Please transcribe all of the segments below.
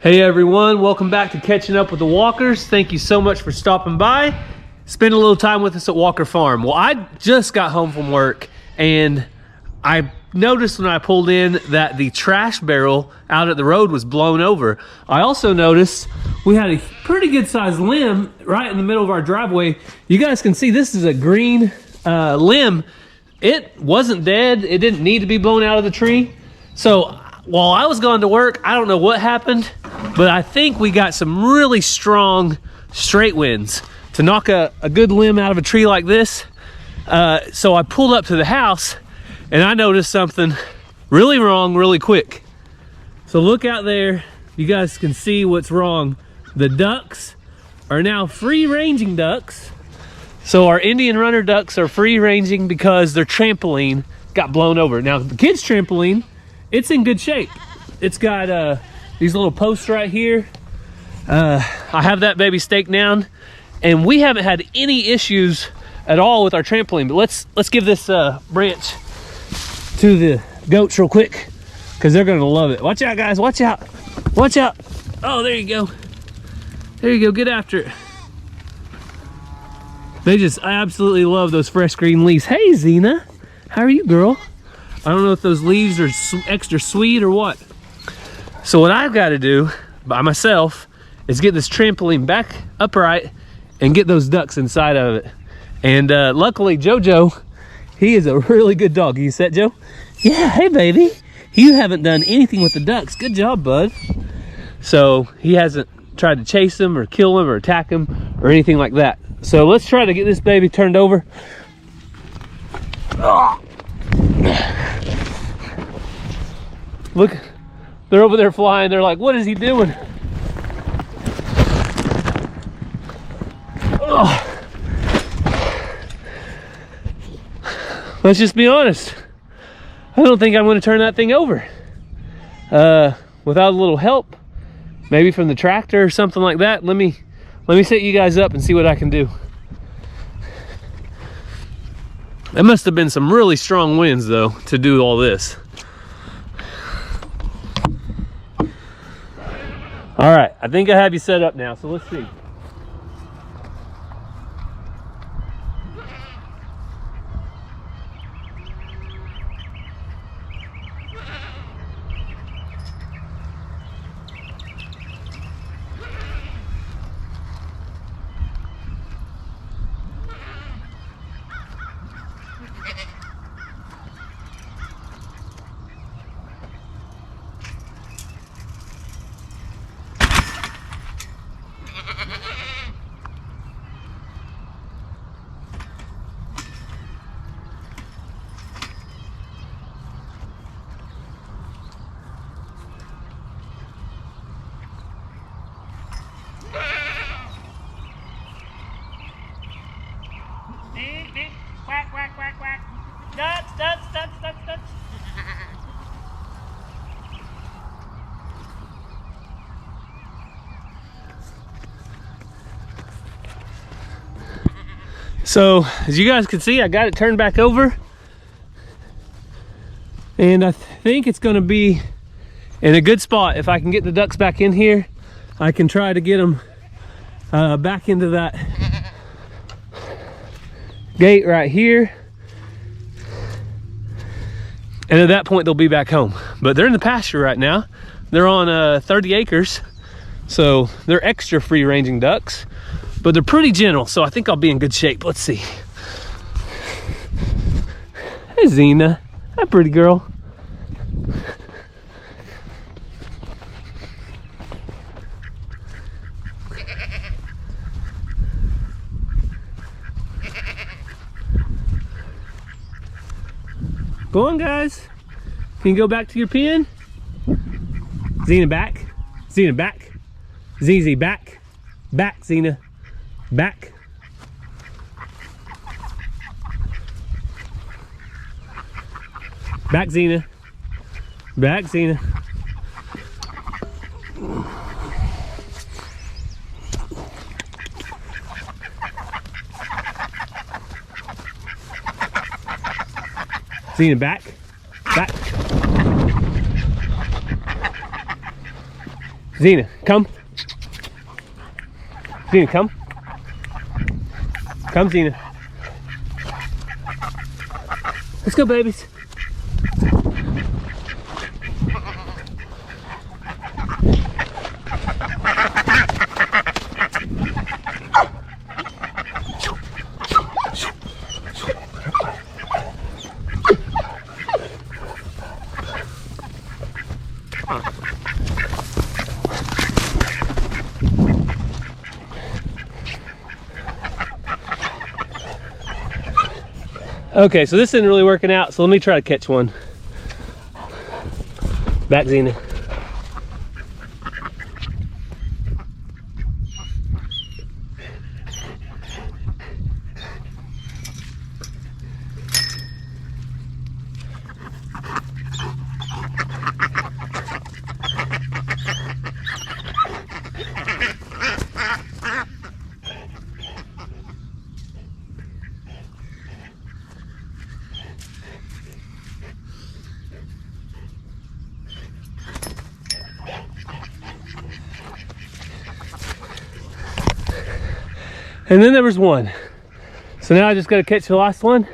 Hey everyone, welcome back to Catching Up with the Walkers. Thank you so much for stopping by. Spend a little time with us at Walker Farm. Well, I just got home from work and I noticed when I pulled in that the trash barrel out at the road was blown over. I also noticed we had a pretty good sized limb right in the middle of our driveway. You guys can see this is a green limb. It wasn't dead. It didn't need to be blown out of the tree. So while I was going to work, I don't know what happened, but I think we got some really strong straight winds to knock a good limb out of a tree like this. So I pulled up to the house and I noticed something really wrong really quick. So look out there. You guys can see what's wrong. The ducks are now free-ranging ducks. So our Indian runner ducks are free-ranging because their trampoline got blown over. Now the kids' trampoline, it's in good shape. It's got these little posts right here. I have that baby staked down, and we haven't had any issues at all with our trampoline. But let's give this branch to the goats real quick because they're gonna love it. Watch out, guys! Watch out! Watch out! Oh, there you go. There you go. Get after it. They just absolutely love those fresh green leaves. Hey, Xena, how are you, girl? I don't know if those leaves are extra sweet or what. So what I've got to do by myself is get this trampoline back upright and get those ducks inside of it. And luckily Jojo, he is a really good dog. Are you set, Joe? Yeah, hey baby. You haven't done anything with the ducks. Good job, bud. So he hasn't tried to chase them or kill them or attack them or anything like that. So let's try to get this baby turned over. Oh. Look, they're over there flying. They're like, what is he doing? Oh. Let's just be honest. I don't think I'm going to turn that thing over without a little help, maybe from the tractor or something like that. Let me set you guys up and see what I can do. There must have been some really strong winds though to do all this. All right, I think I have you set up now, so let's see. Quack, quack, quack, quack. Ducks, ducks, ducks, ducks, ducks. So, as you guys can see, I got it turned back over. And I think it's gonna be in a good spot. If I can get the ducks back in here, I can try to get them back into that gate right here, and at that point they'll be back home. But they're in the pasture right now. They're on 30 acres, so they're extra free-ranging ducks, but they're pretty gentle, so I think I'll be in good shape. Let's see. Hey Xena, hi pretty girl. Go on, guys. Can you go back to your pen? Xena, back. Xena, back. ZZ, back. Back, Xena. Back. Back, Xena. Back, Xena. Xena, back. Back. Xena, come. Xena, come. Come, Xena. Let's go, babies. Okay, so this isn't really working out, so let me try to catch one. Back, Xena. And then there was one. So now I just gotta catch the last one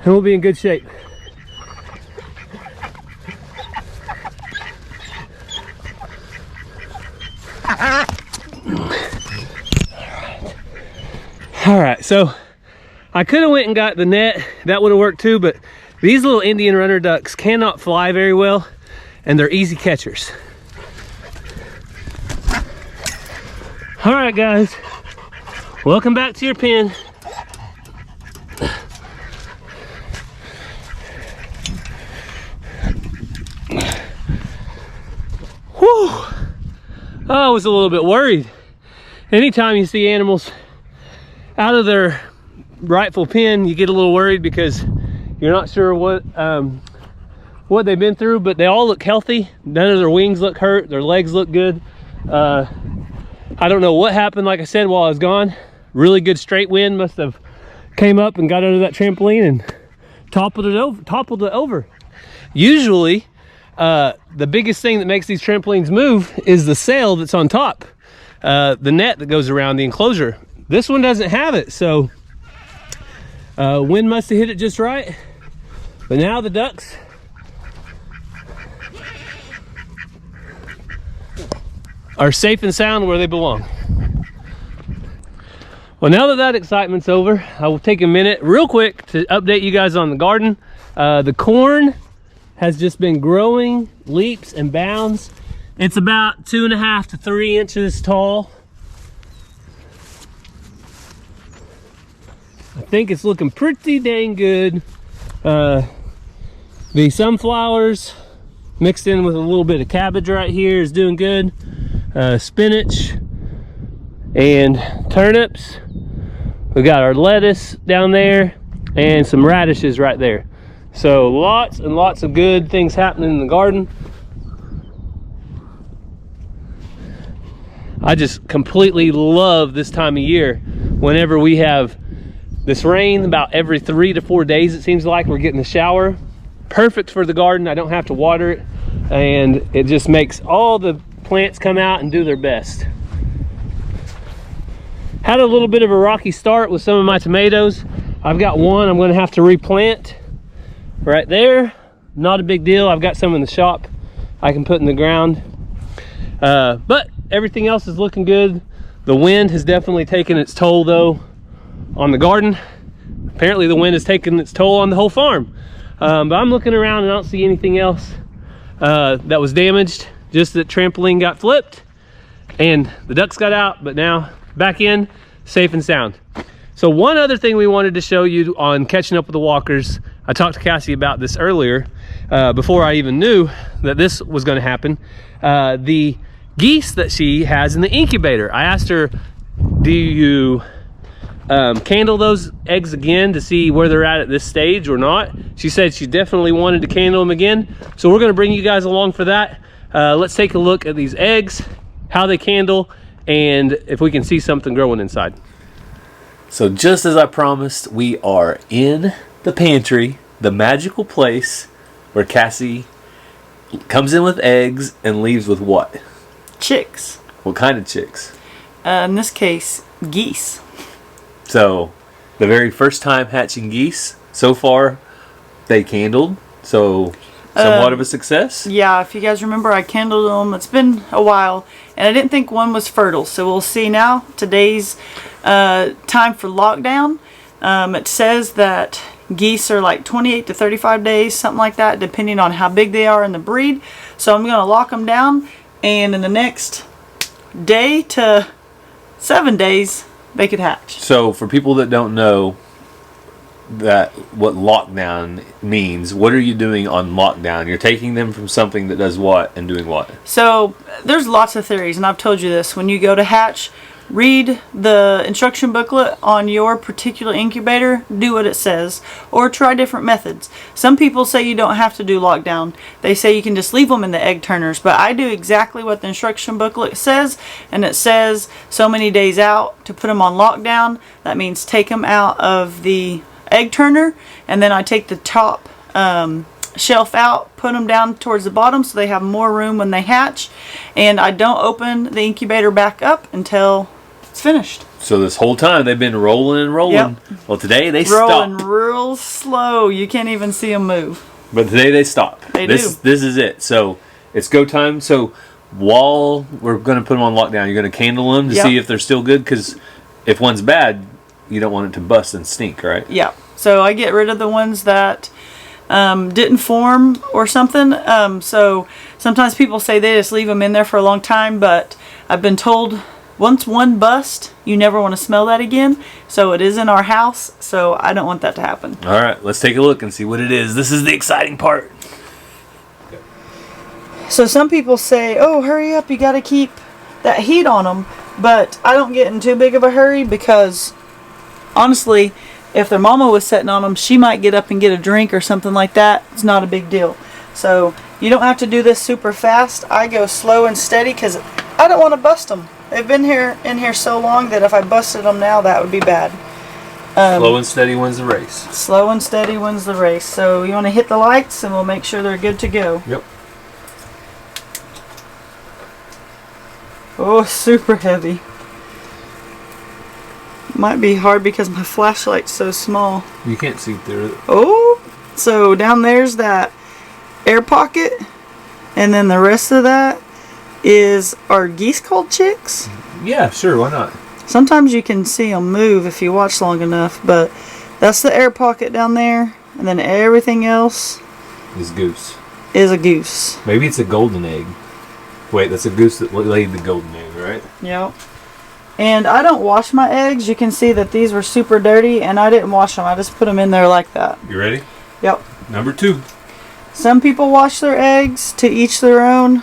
and we'll be in good shape. All right, so I could have went and got the net. That would have worked too, but these little Indian runner ducks cannot fly very well and they're easy catchers. All right, guys. Welcome back to your pen. Whew. I was a little bit worried. Anytime you see animals out of their rightful pen, you get a little worried because you're not sure what they've been through, but they all look healthy. None of their wings look hurt. Their legs look good. I don't know what happened, like I said, while I was gone. Really good straight wind must have came up and got under that trampoline and toppled it over. Usually, the biggest thing that makes these trampolines move is the sail that's on top, the net that goes around the enclosure. This one doesn't have it, so wind must have hit it just right. But now the ducks are safe and sound where they belong. Well, now that that excitement's over, I will take a minute real quick to update you guys on the garden. The corn has just been growing leaps and bounds. It's about 2.5 to 3 inches tall. I think it's looking pretty dang good. The sunflowers mixed in with a little bit of cabbage right here is doing good. Spinach and turnips. We got our lettuce down there and some radishes right there. So lots and lots of good things happening in the garden. I just completely love this time of year. Whenever we have this rain, about every 3 to 4 days it seems like we're getting a shower. Perfect for the garden. I don't have to water it, and it just makes all the plants come out and do their best. Had a little bit of a rocky start with some of my tomatoes. I've got one I'm going to have to replant right there. Not a big deal. I've got some in the shop I can put in the ground. But everything else is looking good. The wind has definitely taken its toll though on the garden. Apparently the wind has taken its toll on the whole farm. But I'm looking around and I don't see anything else that was damaged. Just that trampoline got flipped and the ducks got out, but now back in, safe and sound. So one other thing we wanted to show you on catching up with the walkers, I talked to Cassie about this earlier, before I even knew that this was going to happen. The geese that she has in the incubator, I asked her, do you candle those eggs again to see where they're at this stage or not? She said she definitely wanted to candle them again. So we're going to bring you guys along for that. Let's take a look at these eggs, how they candle, and if we can see something growing inside. So just as I promised, we are in the pantry, the magical place where Cassie comes in with eggs and leaves with what? Chicks. What kind of chicks? In this case, geese. So, the very first time hatching geese, so far, they candled. So, somewhat of a success. Yeah, if you guys remember, I candled them. It's been a while, and I didn't think one was fertile. So we'll see now. Today's time for lockdown. It says that geese are like 28 to 35 days, something like that, depending on how big they are in the breed. So I'm going to lock them down, and in the next day to 7 days, they could hatch. So for people that don't know that what lockdown means, what are you doing on lockdown? You're taking them from something that does what and doing what? So there's lots of theories, and I've told you this. When you go to hatch, read the instruction booklet on your particular incubator, do what it says, or try different methods. Some people say you don't have to do lockdown. They say you can just leave them in the egg turners, but I do exactly what the instruction booklet says, and it says so many days out to put them on lockdown. That means take them out of the egg turner, and then I take the top shelf out, put them down towards the bottom so they have more room when they hatch, and I don't open the incubator back up until it's finished. So this whole time they've been rolling and rolling. Yep. Well, today they rolling stop. Real slow. You can't even see them move. But today they stop. This is it. So it's go time. So while we're going to put them on lockdown, you're going to candle them to see if they're still good, because if one's bad, you don't want it to bust and stink, right? Yeah. So I get rid of the ones that didn't form or something. So sometimes people say they just leave them in there for a long time, but I've been told once one busts, you never want to smell that again. So it is in our house, so I don't want that to happen. All right, let's take a look and see what it is. This is the exciting part. So some people say, oh, hurry up, you got to keep that heat on them. But I don't get in too big of a hurry, because honestly, if their mama was sitting on them, she might get up and get a drink or something like that. It's not a big deal. So you don't have to do this super fast. I go slow and steady because I don't want to bust them. They've been in here so long that if I busted them now, that would be bad. Slow and steady wins the race. Slow and steady wins the race. So you want to hit the lights, and we'll make sure they're good to go. Yep. Oh, super heavy. Might be hard because my flashlight's so small. You can't see through it. Oh, so down there's that air pocket, and then the rest of that is our geese called chicks. Yeah, sure, why not? Sometimes you can see them move if you watch long enough, but that's the air pocket down there, and then everything else is goose. Is a goose. Maybe it's a golden egg. Wait, that's a goose that laid the golden egg, right? Yep. And I don't wash my eggs. You can see that these were super dirty, and I didn't wash them. I just put them in there like that. You ready? Yep. Number 2. Some people wash their eggs, to each their own.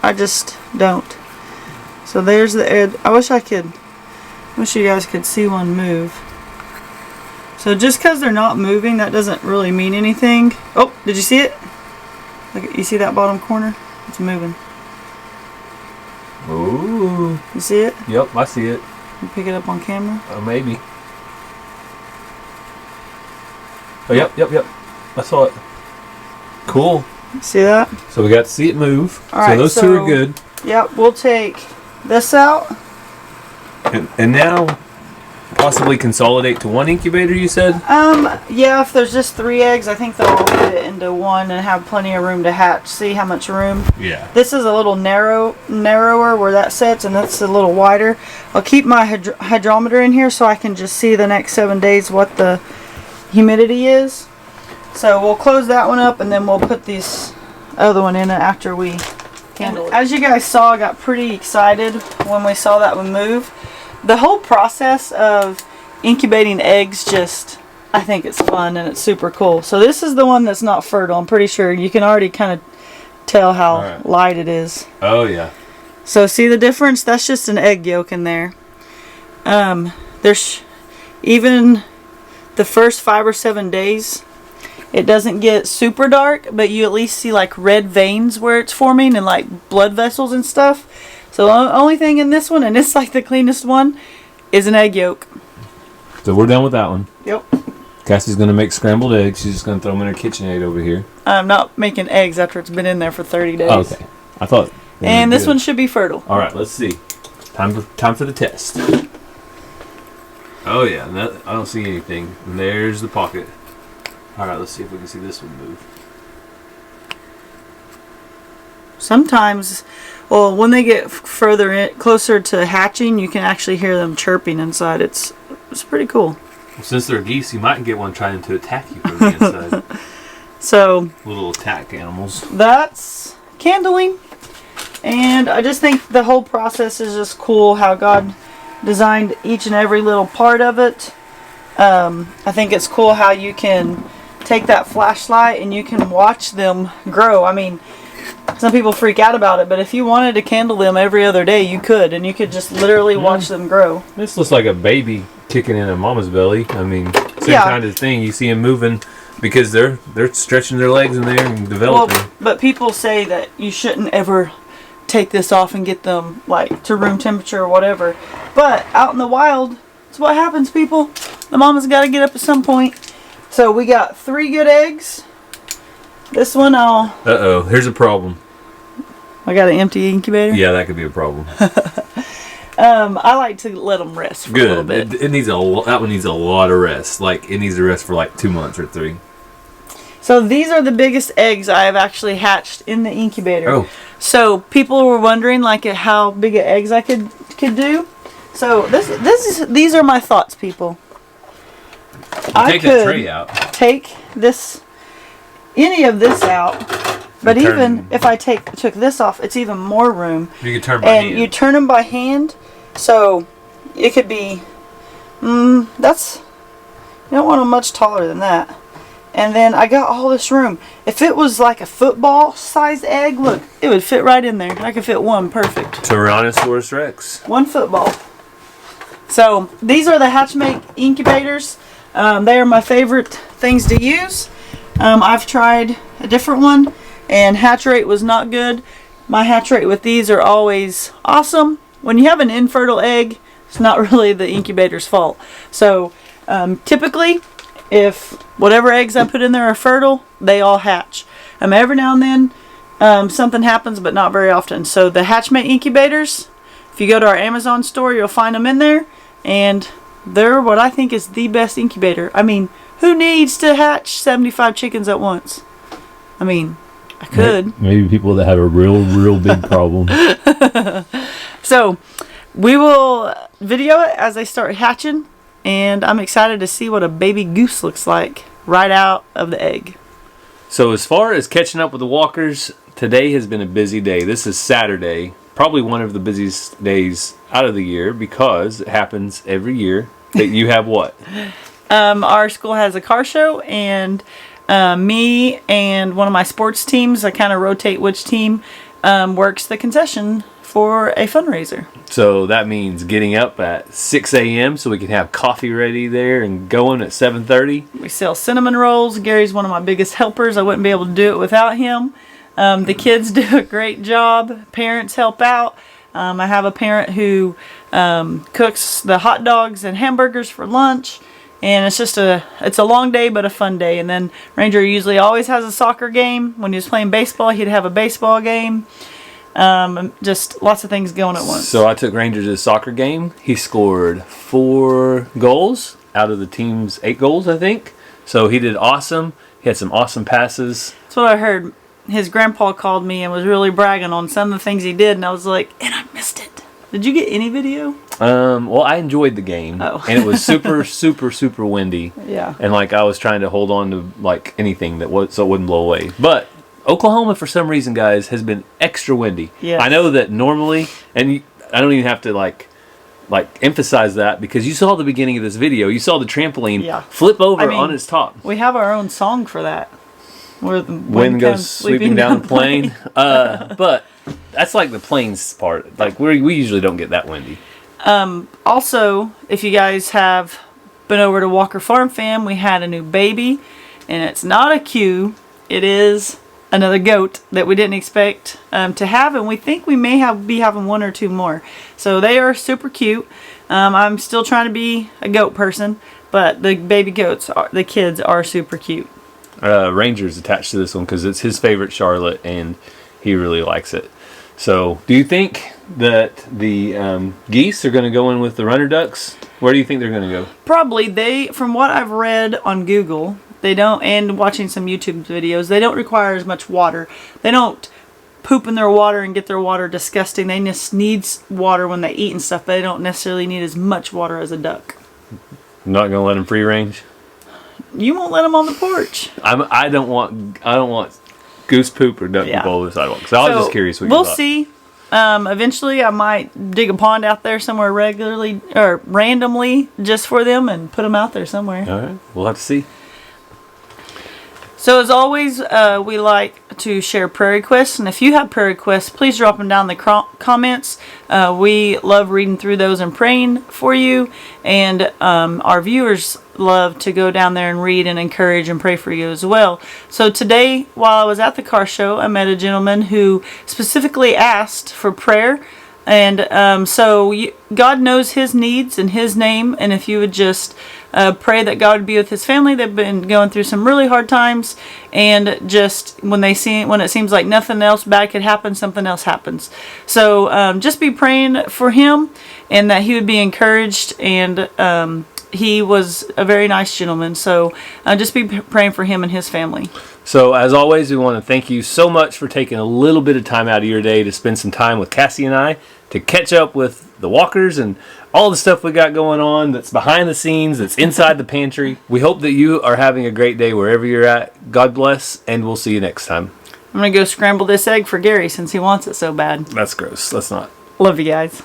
I just don't. So there's the egg. I wish you guys could see one move. So just because they're not moving, that doesn't really mean anything. Oh, did you see it? Look, you see that bottom corner? It's moving. Ooh. You see it? Yep, I see it. You pick it up on camera? Maybe. Oh, yep. I saw it. Cool. See that? So we got to see it move. All right, so those two are good. Yep, we'll take this out. And now possibly consolidate to one incubator, you said? Yeah, if there's just 3 eggs, I think they'll all fit into one and have plenty of room to hatch. See how much room? Yeah. This is a little narrower where that sits, and that's a little wider. I'll keep my hydrometer in here so I can just see the next 7 days what the humidity is. So we'll close that one up, and then we'll put this other one in after we handle it. As you guys saw, I got pretty excited when we saw that one move. The whole process of incubating eggs, I think it's fun and it's super cool. So this is the one that's not fertile. I'm pretty sure you can already kind of tell how light it is. Oh yeah. So see the difference? That's just an egg yolk in there. There's even the first 5 or 7 days, it doesn't get super dark, but you at least see like red veins where it's forming and like blood vessels and stuff. So the only thing in this one, and it's like the cleanest one, is an egg yolk. So we're done with that one. Yep. Cassie's going to make scrambled eggs. She's just going to throw them in her KitchenAid over here. I'm not making eggs after it's been in there for 30 days. Oh, okay. I thought And this one should be fertile. All right, let's see. Time for the test. Oh yeah, I don't see anything. And there's the pocket. All right, let's see if we can see this one move. Sometimes, well, when they get further in, closer to hatching, you can actually hear them chirping inside. It's pretty cool. Well, since they're geese, you might get one trying to attack you from the inside. So little attack animals. That's candling, and I just think the whole process is just cool. How God designed each and every little part of it. I think it's cool how you can take that flashlight and you can watch them grow. I mean, some people freak out about it, but if you wanted to candle them every other day, you could, and you could just literally watch them grow. This looks like a baby kicking in a mama's belly. I mean, same kind of thing. You see them moving because they're stretching their legs in there and developing. Well, but people say that you shouldn't ever take this off and get them like to room temperature or whatever. But out in the wild, it's what happens, people. The mama's got to get up at some point. So we got 3 good eggs. This one Uh-oh, here's a problem. I got an empty incubator. Yeah, that could be a problem. I like to let them rest for a little bit. It needs that one needs a lot of rest. Like it needs to rest for like 2 months or 3. So these are the biggest eggs I have actually hatched in the incubator. Oh. So people were wondering like how big of eggs I could do. So these are my thoughts, people. Take that tray out. Take any of this out, but even if I took this off, it's even more room. You can turn by hand. And you turn them by hand, so it could be. You don't want them much taller than that. And then I got all this room. If it was like a football-sized egg, look, it would fit right in there. I could fit one perfect. Tyrannosaurus Rex. One football. So these are the Hatchmate incubators. They are my favorite things to use. I've tried a different one, and hatch rate was not good. My hatch rate with these are always awesome. When you have an infertile egg, it's not really the incubator's fault. So typically, if whatever eggs I put in there are fertile, they all hatch. Every now and then, something happens, but not very often. So the Hatchmate incubators, if you go to our Amazon store, you'll find them in there, and they're what I think is the best incubator. I mean, who needs to hatch 75 chickens at once? I mean, I could. Maybe people that have a real big problem. So we will video it as they start hatching, and I'm excited to see what a baby goose looks like right out of the egg. So as far as catching up with the walkers, today has been a busy day. This is Saturday, probably one of the busiest days out of the year because it happens every year that you have what? Our school has a car show, and me and one of my sports teams, I kind of rotate which team works the concession for a fundraiser. So that means getting up at 6 a.m. so we can have coffee ready there and going at 7:30. We sell cinnamon rolls. Gary's one of my biggest helpers. I wouldn't be able to do it without him. The kids do a great job. Parents help out. I have a parent who cooks the hot dogs and hamburgers for lunch. And it's a long day, but a fun day. And then Ranger usually always has a soccer game. When he was playing baseball, he'd have a baseball game. Just lots of things going at once. So I took Ranger to the soccer game. He scored 4 goals out of the team's 8 goals, I think. So he did awesome. He had some awesome passes. That's what I heard. His grandpa called me and was really bragging on some of the things he did. And I was like, and I missed it. Did you get any video? Well, I enjoyed the game, and it was super windy. Yeah. And like I was trying to hold on to like anything so it wouldn't blow away. But Oklahoma, for some reason, guys, has been extra windy. Yes. I know that normally, and I don't even have to like emphasize that because you saw the beginning of this video. You saw the trampoline flip over on its top. We have our own song for that. Where the wind goes sweeping down the plane. But that's like the plains part. Like we usually don't get that windy. Also, if you guys have been over to Walker Farm Fam, we had a new baby, and it's not a Q. It is another goat that we didn't expect to have, and we think we may be having 1 or 2 more. So they are super cute. I'm still trying to be a goat person, but the baby goats, the kids are super cute. Ranger's attached to this one because it's his favorite Charlotte, and he really likes it. So, do you think that the geese are going to go in with the runner ducks? Where do you think they're going to go? Probably from what I've read on Google, they don't, and watching some YouTube videos, they don't require as much water. They don't poop in their water and get their water disgusting. They just need water when they eat and stuff, but they don't necessarily need as much water as a duck. I'm not going to let them free range? You won't let them on the porch. I don't want goose poop or duck poop all over the sidewalk. So I was just curious what you thought. We'll see. Eventually, I might dig a pond out there somewhere randomly just for them and put them out there somewhere. All right, we'll have to see. So as always, we like to share prayer requests, and if you have prayer requests, please drop them down in the comments. We love reading through those and praying for you, and our viewers love to go down there and read and encourage and pray for you as well. So today, while I was at the car show, I met a gentleman who specifically asked for prayer. And so God knows his needs in his name, and if you would just pray that God would be with his family. They've been going through some really hard times, and just when it seems like nothing else bad could happen, something else happens. So just be praying for him, and that he would be encouraged, and he was a very nice gentleman. So just be praying for him and his family. So, as always, we want to thank you so much for taking a little bit of time out of your day to spend some time with Cassie and I to catch up with the walkers and all the stuff we got going on that's behind the scenes, that's inside the pantry. We hope that you are having a great day wherever you're at. God bless, and we'll see you next time. I'm going to go scramble this egg for Gary since he wants it so bad. That's gross. Let's not. Love you guys.